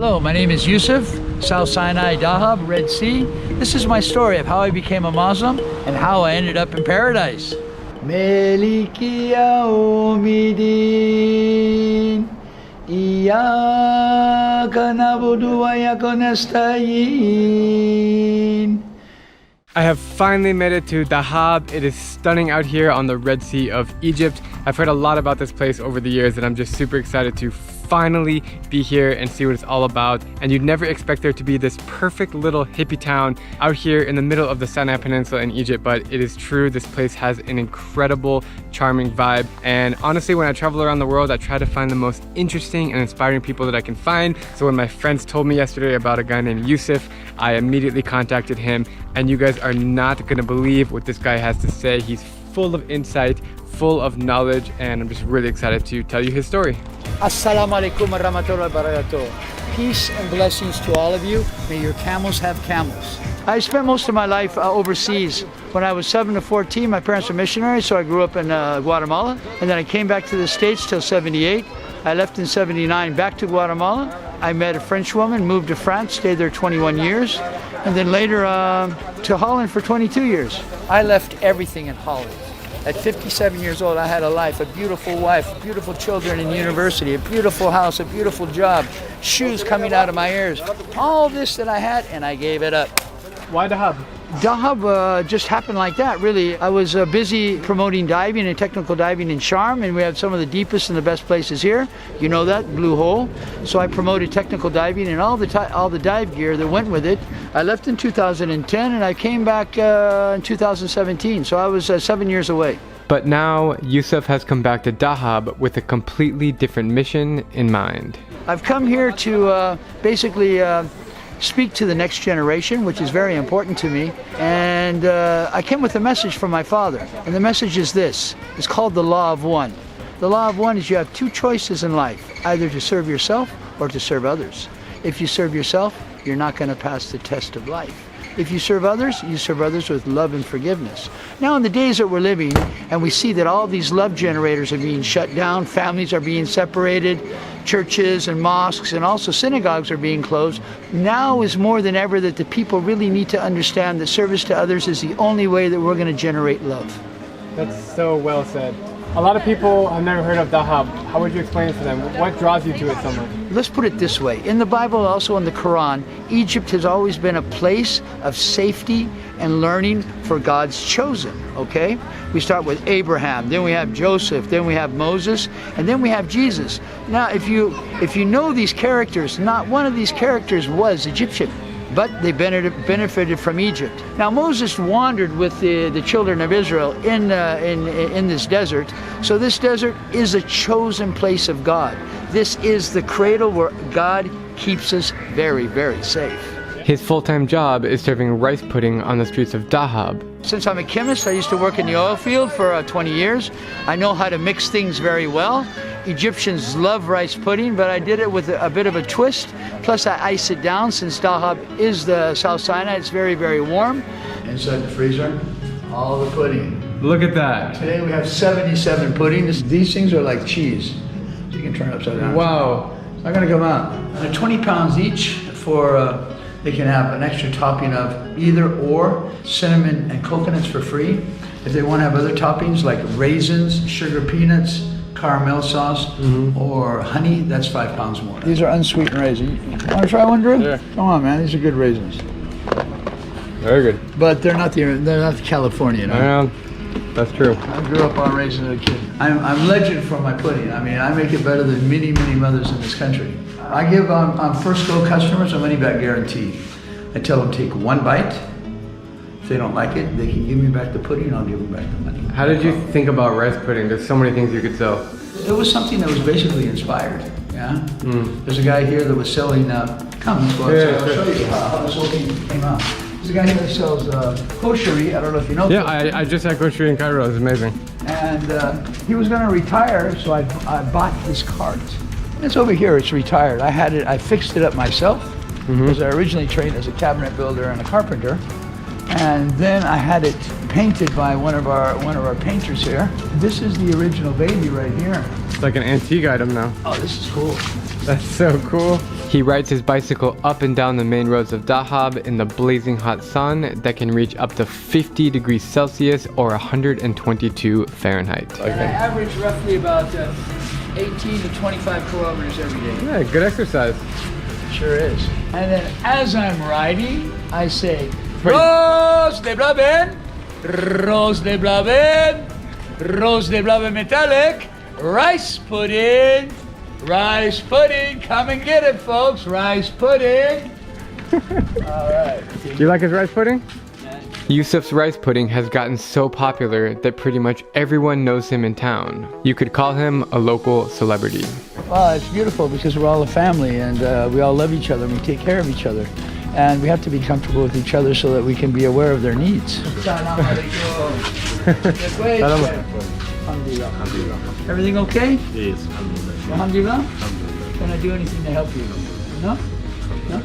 Hello, my name is Yusuf, South Sinai, Dahab, Red Sea. This is my story of how I became a Muslim and how I ended up in paradise. Maliki Yawmiddin, Iyyaka na'budu wa iyyaka nasta'in. I have finally made it to Dahab. It is stunning out here on the Red Sea of Egypt. I've heard a lot about this place over the years and I'm just super excited to finally be here and see what it's all about. And you'd never expect there to be this perfect little hippie town out here in the middle of the Sinai Peninsula in Egypt, but it is true. This place has an incredible, charming vibe. And honestly, when I travel around the world, I try to find the most interesting and inspiring people that I can find. So when my friends told me yesterday about a guy named Yusuf, I immediately contacted him, and you guys are not gonna believe what this guy has to say. He's full of insight, full of knowledge, and I'm just really excited to tell you his story. Assalamu alaikum wa rahmatullahi wa barakatuh. Peace and blessings to all of you. May your camels have camels. I spent most of my life overseas. When I was 7 to 14, my parents were missionaries, so I grew up in Guatemala. And then I came back to the States till 78. I left in 79 back to Guatemala. I met a French woman, moved to France, stayed there 21 years. And then later to Holland for 22 years. I left everything in Holland. At 57 years old, I had a life, a beautiful wife, beautiful children in university, a beautiful house, a beautiful job, shoes coming out of my ears. All this that I had, and I gave it up. Why Dahab? Dahab just happened like that, really. I was busy promoting diving and technical diving in Sharm, and we have some of the deepest and the best places here. You know that, Blue Hole. So I promoted technical diving and all the dive gear that went with it. I left in 2010 and I came back in 2017, so I was 7 years away. But now Yusuf has come back to Dahab with a completely different mission in mind. I've come here to basically speak to the next generation, which is very important to me. And I came with a message from my father. And the message is this. It's called the Law of One. The Law of One is you have two choices in life, either to serve yourself or to serve others. If you serve yourself, you're not going to pass the test of life. If you serve others with love and forgiveness. Now in the days that we're living, and we see that all these love generators are being shut down, families are being separated, churches and mosques and also synagogues are being closed, now is more than ever that the people really need to understand that service to others is the only way that we're going to generate love. That's so well said. A lot of people have never heard of Dahab. How would you explain it to them? What draws you to it so much? Let's put it this way. In the Bible, also in the Quran, Egypt has always been a place of safety and learning for God's chosen, okay? We start with Abraham, then we have Joseph, then we have Moses, and then we have Jesus. Now, if you know these characters, not one of these characters was Egyptian, but they benefited from Egypt. Now Moses wandered with the children of Israel in this desert. So this desert is a chosen place of God. This is the cradle where God keeps us very, very safe. His full-time job is serving rice pudding on the streets of Dahab. Since I'm a chemist, I used to work in the oil field for 20 years. I know how to mix things very well. Egyptians love rice pudding, but I did it with a bit of a twist. Plus I ice it down since Dahab is the South Sinai. It's very, very warm. Inside the freezer, all the pudding. Look at that. Today we have 77 puddings. These things are like cheese. You can turn it upside down. Wow. It's not gonna come out. 20 pounds each for, they can have an extra topping of either or, cinnamon and coconuts for free. If they wanna have other toppings like raisins, sugar peanuts, caramel sauce, or honey, that's 5 pounds more. These are unsweetened raisins. Want to try one, Drew? Sure. Come on, man. These are good raisins. Very good. But they're not the Californian. Yeah, that's true. I grew up on raisins as a kid. I'm legend for my pudding. I mean, I make it better than many, many mothers in this country. I give on first go customers a money back guarantee. I tell them take one bite. If they don't like it, they can give me back the pudding, I'll give them back the money. How did you think about rice pudding? There's so many things you could sell. It was something that was basically inspired, yeah? There's a guy here that was selling, come, let's go outside, I'll show you how this whole thing came out. There's a guy here that sells koshery, I don't know if you know. Yeah, I just had koshery in Cairo, it's amazing. And he was gonna retire, so I bought his cart. It's over here, it's retired. I had it, I fixed it up myself, because I originally trained as a cabinet builder and a carpenter. And then I had it painted by one of our painters here. This is the original baby right here. It's like an antique item now. Oh, this is cool. That's so cool. He rides his bicycle up and down the main roads of Dahab in the blazing hot sun that can reach up to 50 degrees Celsius or 122 Fahrenheit. And I average roughly about 18 to 25 kilometers every day. Yeah, good exercise. Sure is. And then as I'm riding, I say, Rose de Blaven, Rose de Blaven, Rose de Blaven metallic, rice pudding, come and get it, folks, rice pudding. All right. Do you like his rice pudding? Yusuf's rice pudding has gotten so popular that pretty much everyone knows him in town. You could call him a local celebrity. Well, it's beautiful because we're all a family and we all love each other and we take care of each other. And we have to be comfortable with each other so that we can be aware of their needs. Everything okay? Yes, Alhamdulillah? Can I do anything to help you? No? No?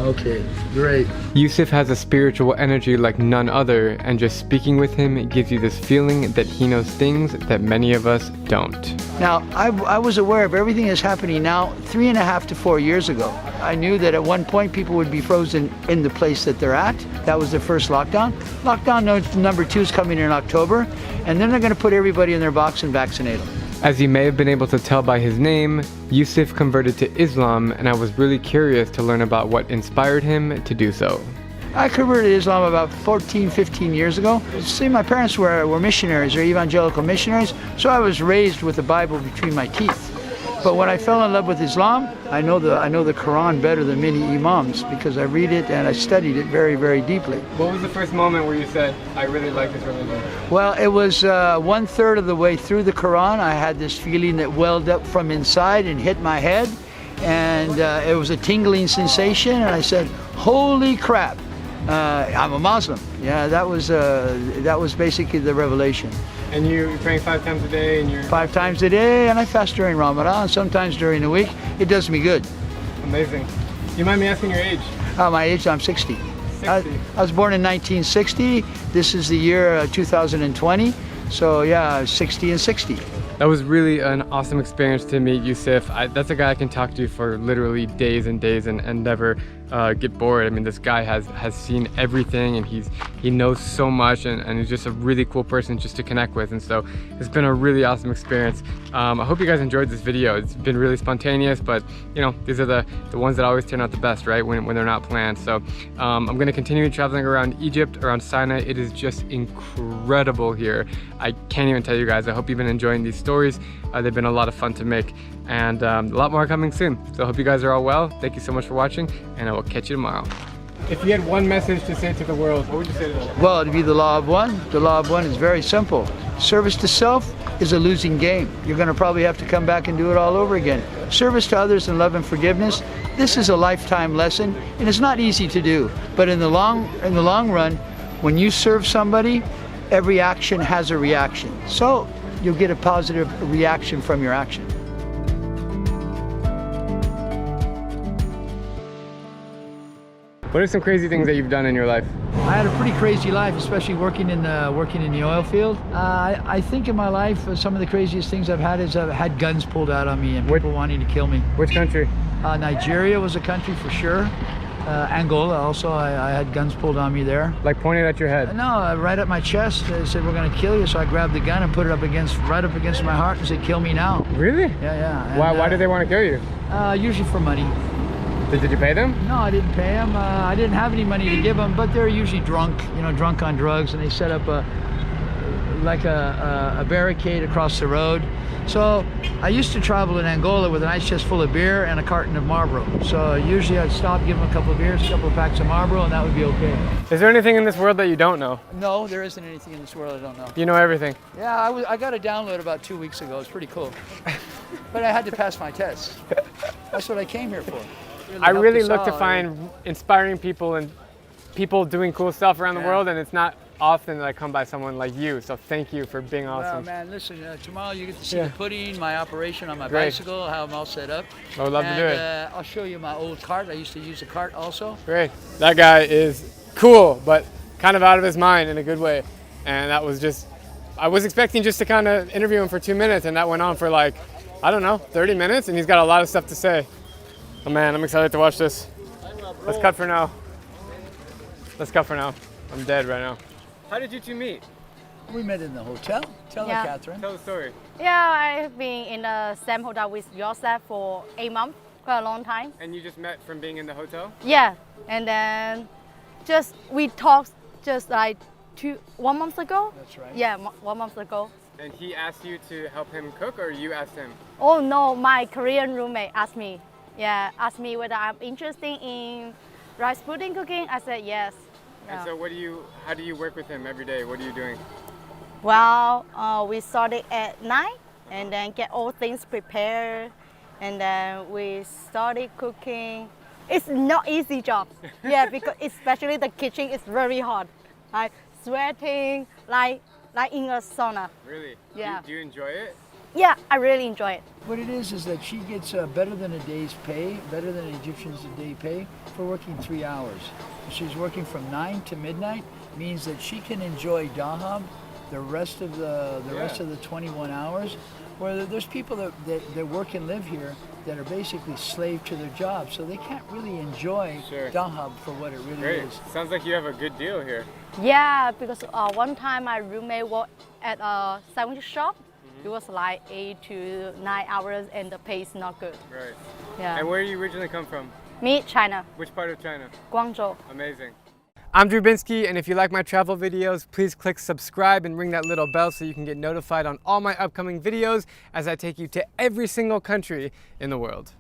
Okay, great. Yusuf has a spiritual energy like none other, and just speaking with him gives you this feeling that he knows things that many of us don't. Now, I was aware of everything that's happening now 3.5 to 4 years ago. I knew that at one point people would be frozen in the place that they're at. That was the first lockdown. Lockdown number 2 is coming in October, and then they're going to put everybody in their box and vaccinate them. As you may have been able to tell by his name, Yusuf converted to Islam, and I was really curious to learn about what inspired him to do so. I converted to Islam about 14, 15 years ago. See, my parents were missionaries, or evangelical missionaries, so I was raised with the Bible between my teeth. But when I fell in love with Islam, I know the Quran better than many imams because I read it and I studied it very, very deeply. What was the first moment where you said, I really like this religion? Well, it was 1/3 of the way through the Quran. I had this feeling that welled up from inside and hit my head, and it was a tingling sensation, and I said, holy crap, I'm a Muslim. Yeah, that was basically the revelation. And you're praying 5 times a day, and you're 5 times a day, and I fast during Ramadan, sometimes during the week. It does me good. Amazing. You mind me asking your age? My age, I'm 60. I was born in 1960. This is the year 2020. So yeah, 60 and 60. That was really an awesome experience to meet Yusuf. That's a guy I can talk to for literally days and days and never get bored. I mean, this guy has seen everything, and he knows so much, and he's just a really cool person just to connect with. And so it's been a really awesome experience. I hope you guys enjoyed this video. It's been really spontaneous, but you know, these are the ones that always turn out the best, right? When they're not planned. So I'm gonna continue traveling around Egypt, around Sinai. It is just incredible here. I can't even tell you guys. I hope you've been enjoying these stories. They've been a lot of fun to make, and a lot more coming soon. So I hope you guys are all well. Thank you so much for watching, and I will catch you tomorrow. If you had one message to say to the world, what would you say to them? Well, to be the law of one. The law of one is very simple. Service to self is a losing game. You're going to probably have to come back and do it all over again. Service to others and love and forgiveness. This is a lifetime lesson, and it's not easy to do. But in the long run, when you serve somebody, every action has a reaction. So you'll get a positive reaction from your action. What are some crazy things that you've done in your life? I had a pretty crazy life, especially working in the oil field. I think in my life, some of the craziest things I've had is I've had guns pulled out on me and people wanting to kill me. Which country? Nigeria was a country for sure. Angola also, I had guns pulled on me there. Like pointed at your head? No, right at my chest. They said, we're going to kill you. So I grabbed the gun and put it right up against my heart and said, kill me now. Really? Yeah. And, why did they want to kill you? Usually for money. Did you pay them? No, I didn't pay them. I didn't have any money to give them, but they're usually drunk, drunk on drugs, and they set up a barricade across the road. So I used to travel in Angola with an ice chest full of beer and a carton of Marlboro. So usually I'd stop, give them a couple of beers, a couple of packs of Marlboro, and that would be okay. Is there anything in this world that you don't know? No, there isn't anything in this world I don't know. You know everything? Yeah, I got a download about 2 weeks ago. It's pretty cool. But I had to pass my test. That's what I came here for. I really look to find inspiring people and people doing cool stuff around the world, and it's not often that I come by someone like you, so thank you for being awesome. Well, man, listen, tomorrow you get to see the pudding, my operation on my bicycle, how I'm all set up. I would love to do it. I'll show you my old cart. I used to use a cart also. Great. That guy is cool, but kind of out of his mind in a good way. And that was just, I was expecting just to kind of interview him for 2 minutes, and that went on for like I don't know, 30 minutes, and he's got a lot of stuff to say. Oh man, I'm excited to watch this. Let's cut for now. Let's cut for now. I'm dead right now. How did you two meet? We met in the hotel. Tell her, Catherine. Tell the story. Yeah, I've been in the same hotel with yourself for 8 months, quite a long time. And you just met from being in the hotel? Yeah, and then we talked just like 1 month ago. That's right. Yeah, 1 month ago. And he asked you to help him cook, or you asked him? Oh no, my Korean roommate asked me. Yeah, asked me whether I'm interested in rice pudding cooking. I said yes. And Yeah. so how do you work with him every day? What are you doing? Well, we started at 9 and then get all things prepared, and then we started cooking. It's not easy job. Yeah, because especially the kitchen is very hot. Like sweating, like in a sauna. Really? Yeah. Do you enjoy it? Yeah, I really enjoy it. What it is that she gets better than a day's pay, better than Egyptians a day pay for working 3 hours. She's working from 9 to midnight, means that she can enjoy Dahab the rest of the 21 hours. Where there's people that work and live here that are basically slave to their job, so they can't really enjoy Dahab for what it really Great. is. Sounds like you have a good deal here. Yeah, because one time my roommate worked at a sandwich shop. It was like 8 to 9 hours and the pay is not good. Right. Yeah. And where do you originally come from? Me, China, Which part of China? Guangzhou. Amazing. I'm Drew Binsky, and if you like my travel videos, please click subscribe and ring that little bell so you can get notified on all my upcoming videos as I take you to every single country in the world.